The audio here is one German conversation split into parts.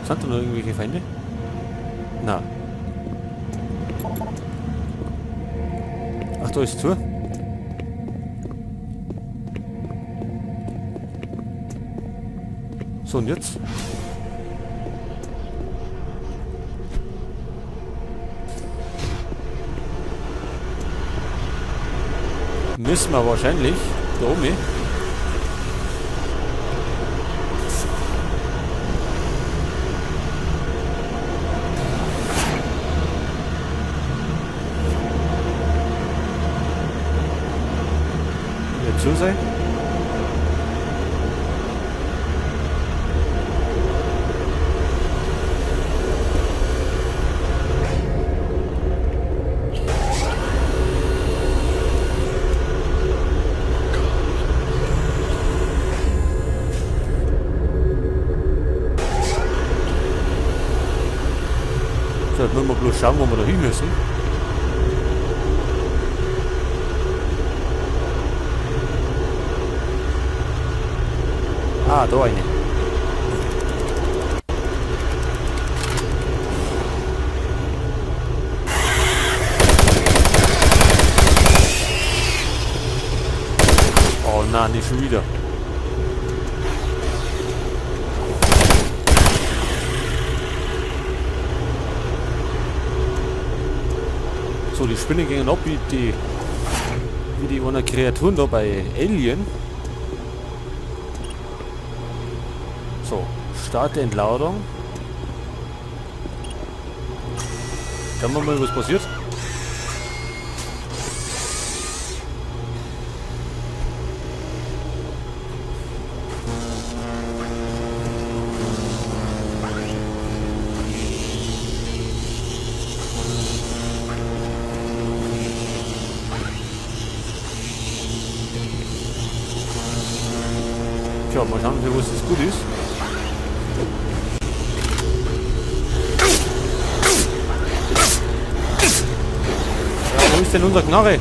Sind da noch irgendwelche Feinde? Na. Ach, da ist zu. So, und jetzt? Müssen wir wahrscheinlich da oben. Zu sein. So, jetzt müssen wir bloß schauen, wo wir da hin müssen. Ah, da eine. Oh nein, nicht schon wieder. So, die Spinnen gehen ab wie die einer Kreaturen da bei Alien. So, starte Entladung. Schauen wir mal, was passiert. Tja, mal schauen, für was das gut ist. Wo ist denn unser Knarre?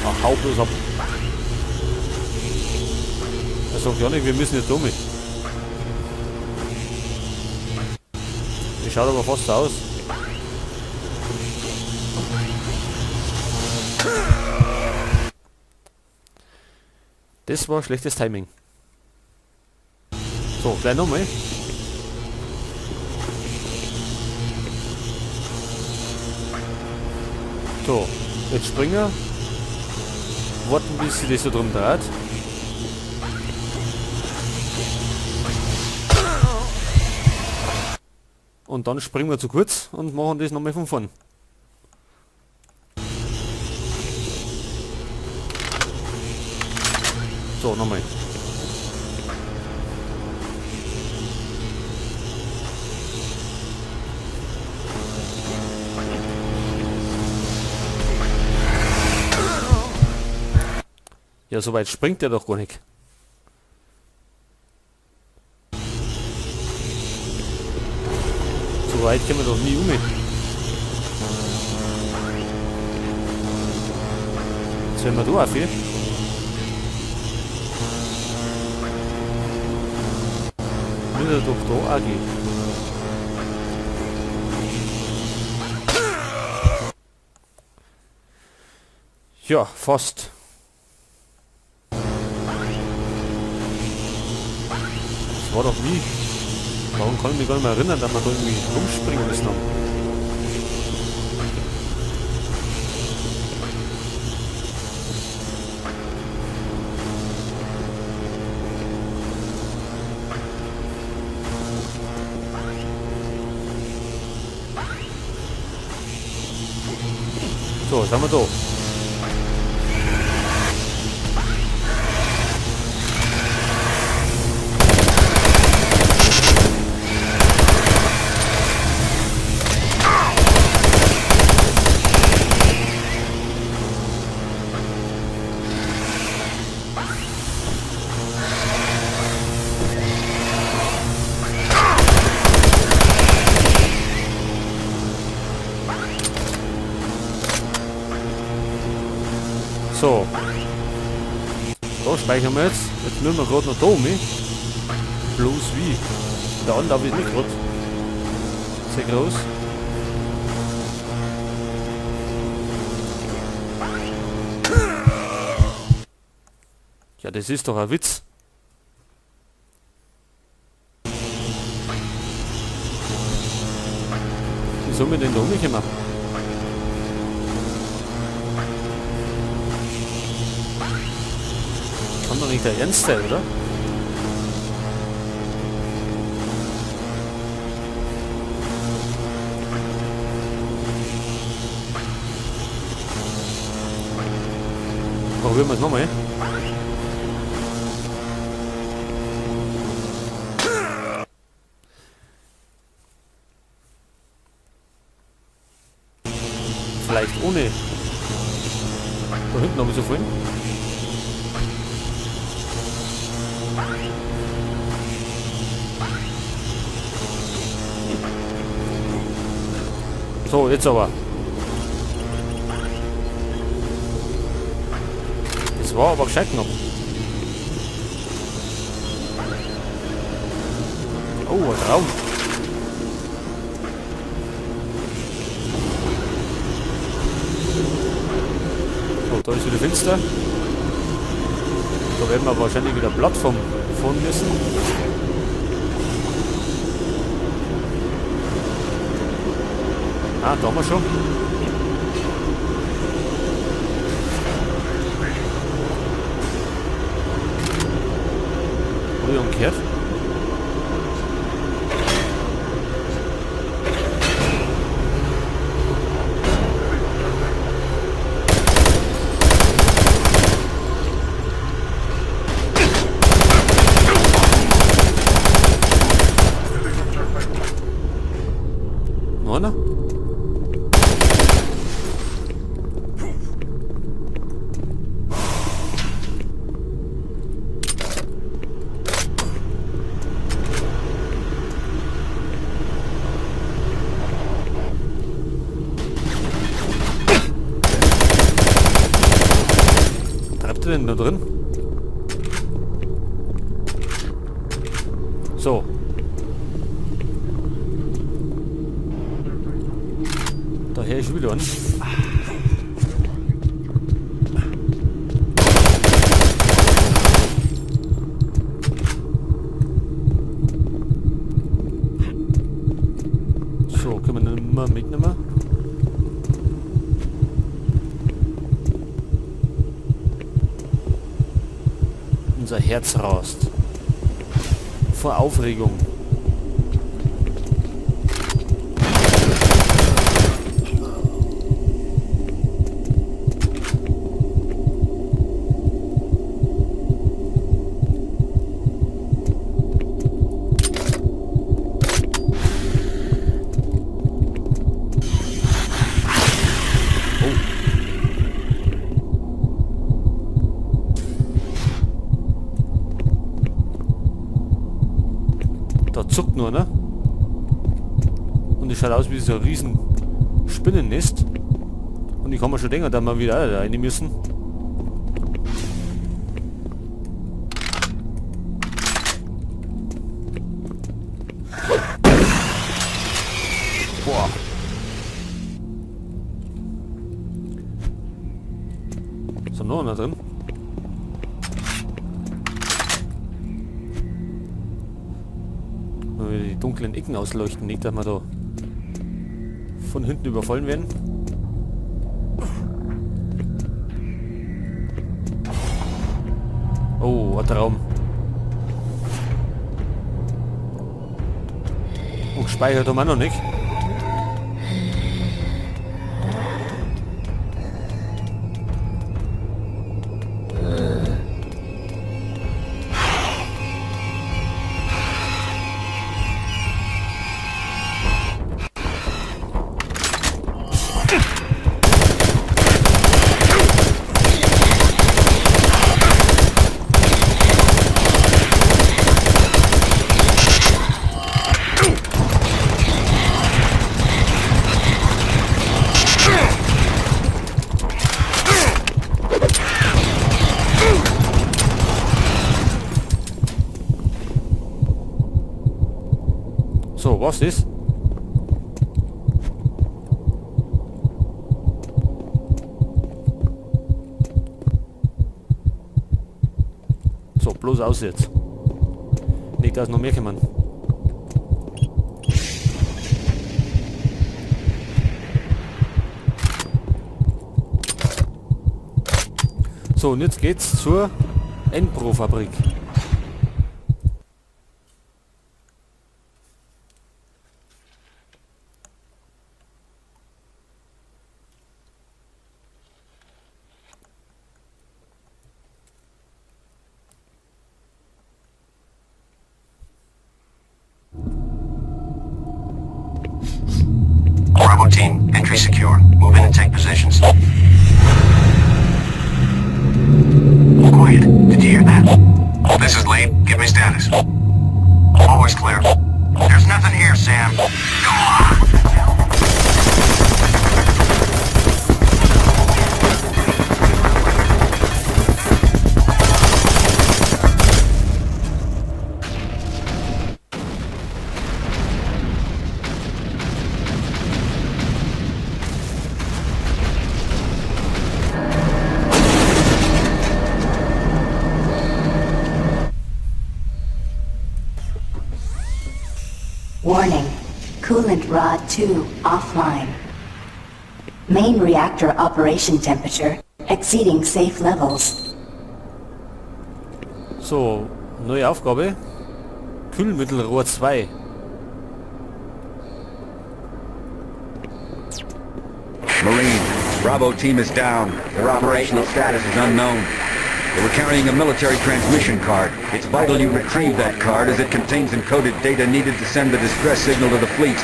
Ach, hau bloß ab. Er sagt ja nicht, wir müssen jetzt um. Das schaut aber fast so aus. Das war schlechtes Timing. So, gleich nochmal. So, jetzt springen wir. Warten, bis sie das so drum dreht. Und dann springen wir zu kurz und machen das nochmal von vorn. So, nochmal. Ja, so weit springt der doch gar nicht. So weit können wir doch nie um. Jetzt werden wir da auf hier. Würde doch da auch gehen. Ja, fast. Das war doch wie. Warum kann ich mich gar nicht mehr erinnern, dass wir da irgendwie rumspringen müssen haben? So, jetzt haben wir da. So. Da speichern wir jetzt. Jetzt müssen wir gerade noch da um. Bloß wie. Der andere darf ich nicht gerade. Sehr groß. Ja, das ist doch ein Witz. Wie soll man denn da umkommen? Kann doch nicht der Ernst sein, oder? Probieren wir es nochmal. Vielleicht ohne. Da hinten habe ich so viel. So, jetzt aber. Das war aber gescheit knapp. Oh, ein Traum. So, da ist wieder finster. Da werden wir wahrscheinlich wieder Plattform fahren müssen. Ah, da haben wir schon. Oder umgekehrt. Noch einer? Treibt er denn da drin? So. Daher ist wieder an. So, können wir nicht mehr mitnehmen. Unser Herz rast. Vor Aufregung. Da zuckt nur, ne? Und es schaut aus wie so ein riesen Spinnennest. Und ich kann mir schon denken, dass wir wieder da rein müssen. Boah. Ist da noch einer drin? Die dunklen Ecken ausleuchten, nicht, dass wir da von hinten überfallen werden. Oh, ein Traum. Und gespeichert haben wir noch nicht. war's das? So, bloß aus jetzt. Nicht, dass noch mehr kommen. So, und jetzt geht's zur Enpro-Fabrik. Bravo team, entry secure. Move in and take positions. Quiet. Did you hear that? This is Lee. Give me status. Always clear. There's nothing here, Sam. Go on! Warning, coolant rod 2 offline. Main reactor operation temperature exceeding safe levels. So, neue Aufgabe. Kühlmittelrohr 2. Marine, Bravo team is down. Their operational status is unknown. They were carrying a military transmission card. It's vital you retrieve that card as it contains encoded data needed to send the distress signal to the fleet.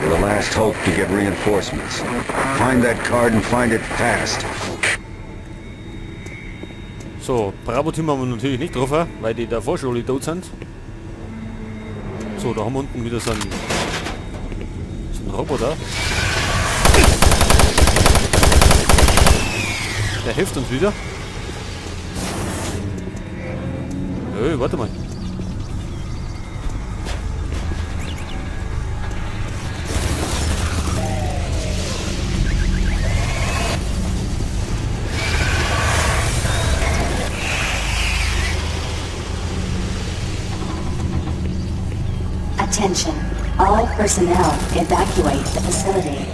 We're the last hope to get reinforcements. Find that card and find it fast. So, Bravo-Team haben wir natürlich nicht getroffen, weil die davor schon alle tot sind. So, da haben wir unten wieder so einen Roboter. Der hilft uns wieder. Hey, warte mal. Attention, all personnel evacuate the facility.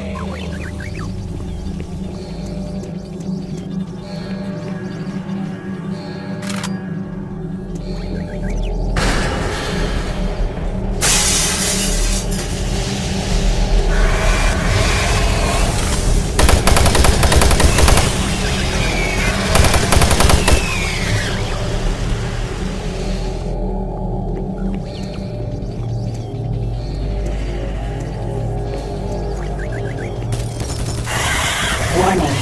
Warning,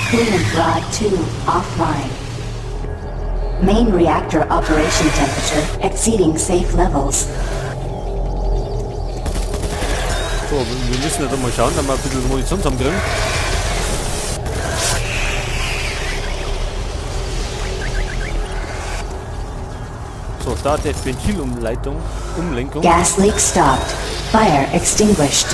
coolant rod 2 offline. Main reactor operation temperature exceeding safe levels. So, wir müssen jetzt mal schauen, dass wir ein bisschen Munition zusammenkriegen. So, starte Ventilumleitung, Umlenkung. Gas leak stopped. Fire extinguished.